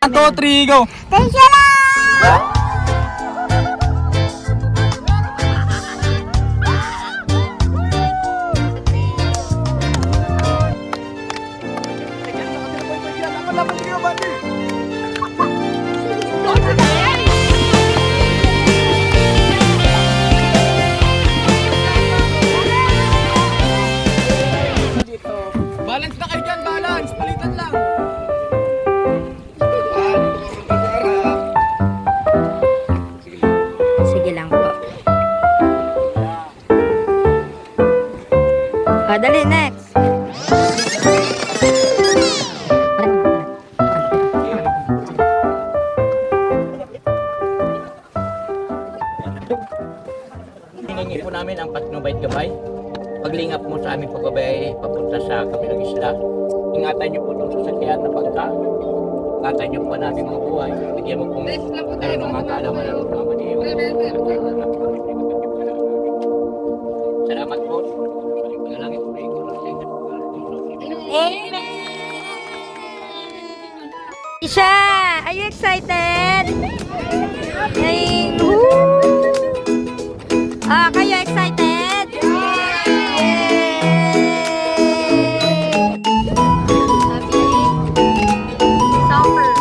1, 2, 3, go! Thank you lang! Balance na kayo dyan, balance! Palitan lang! Sige lang po. Dali, next. Hiningi po namin ang patnubay gabay. Paglingap mo sa aming pagbabay papunta sa kabilang isla. Ingatan niyo po itong sasakyan na pagka. Ingatan niyo po namin mga buhay. Bigyan mo pong karunong kaalaman ng mga maniyo. Salamat po. Panalangin po rin ko. Amen! Isha, are you excited? Ay, kayo excited? Suffer.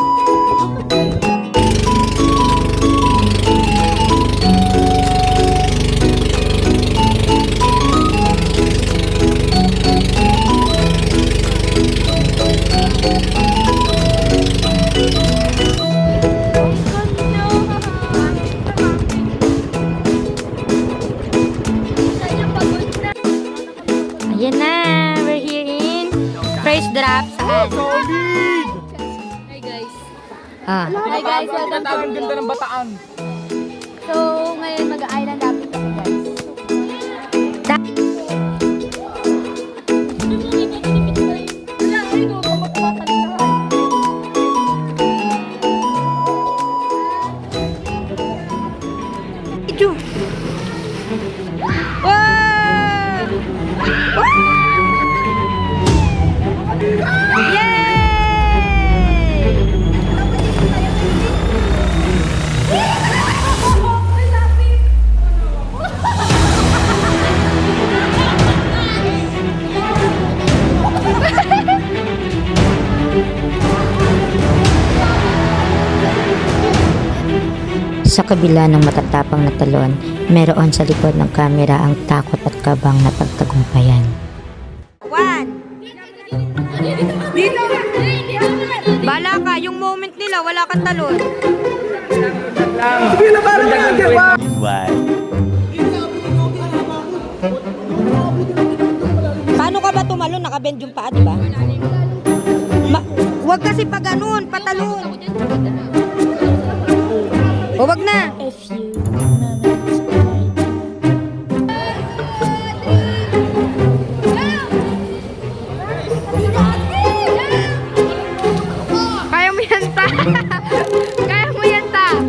Ayan na, we're here in First Drop saan? Hi guys. Hi guys, welcome to Ang ganda ng Bataan. So, ngayon mag-island hopping kami guys. Iju. Wow! Sa kabila ng matatapang na talon, meron sa likod ng kamera ang takot at kabang na pagtagumpayan. 1. Bala ka, yung moment nila, wala kang talon. Paano ka ba tumalon? Nakabend yung paa, di ba? Huwag kasi pa ganun, patalon. O wag na. Kaya mo yan, ta. Kaya mo yan, ta.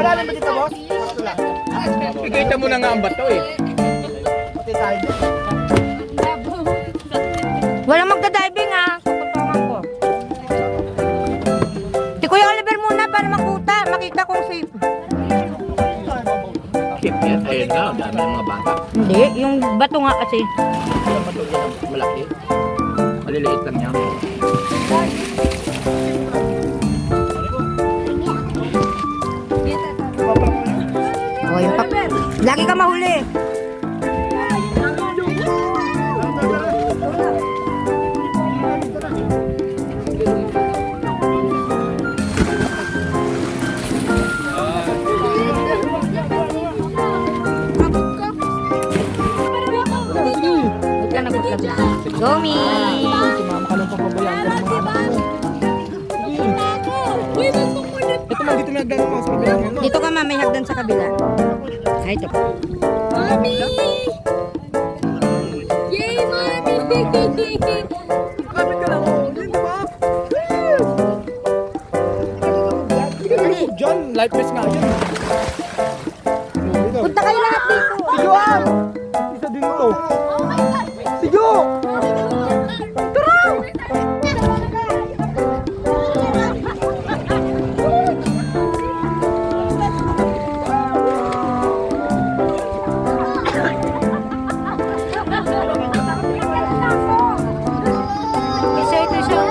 Malalim ba dito, boss? Ikita mo na nga ang bato eh. Walang magda-diving ah. Kukutungan ko. Si Kuya Oliver muna para makita kung safe. Ship yan. Ayun nga, ang dami ng mga bata. Hindi, yung bato nga kasi. Ang bato yan ang malaki. Maliliit lang yan. Oh, yung lagi ka mahuli. Gomi! Ito man, dito na gano'n mo sa kabilang ano. Dito ka ma, may hagdan sa kabila. Ay, ito po. Mami! Yay, Mami! Kapit ka lang, oh. Yun, di ba? Diyan, life vest nga yan. Punta kayo lahat dito. Sigo ah! Isa din mo. Sigo! Ito siya.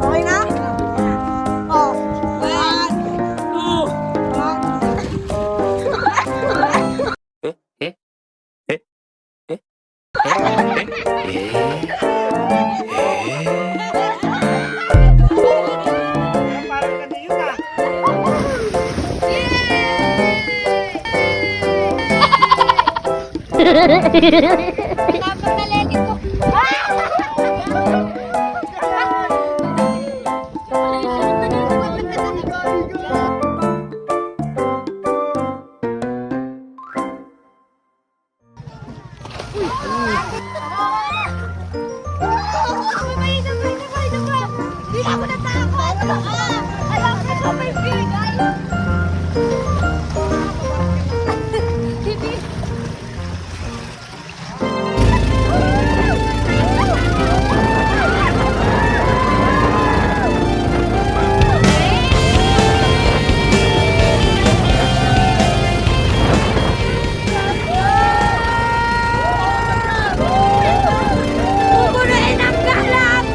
Okay na? Oh. 1, 2. Kapag nalegit ko. Hindi ako natakot. Alam ko ito may bigay. Pupunuin ang galap!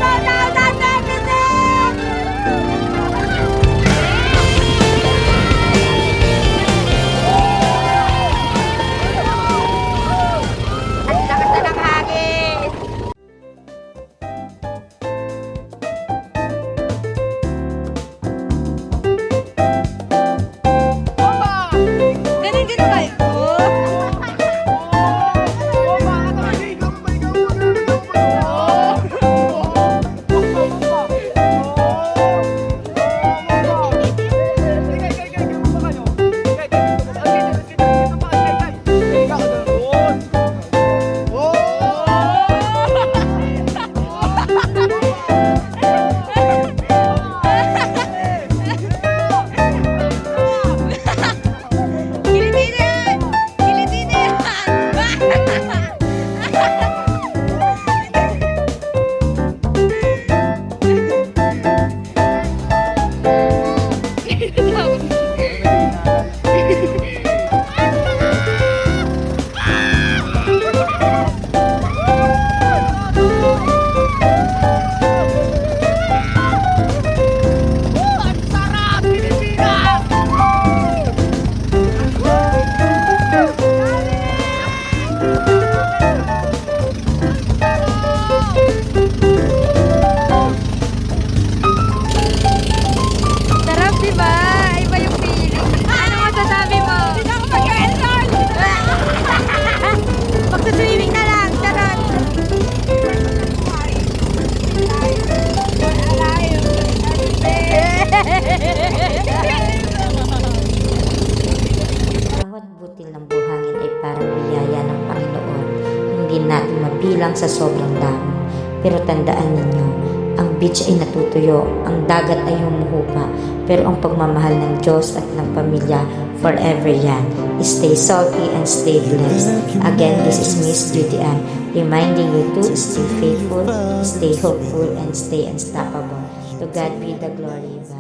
bilang sa sobrang dami. Pero tandaan ninyo, ang beach ay natutuyo, ang dagat ay humuhupa, pero ang pagmamahal ng Diyos at ng pamilya, forever yan. Stay salty and stay blessed. Again, this is Miss Judy Ann, reminding you to stay faithful, stay hopeful, and stay unstoppable. To God be the glory. Bye.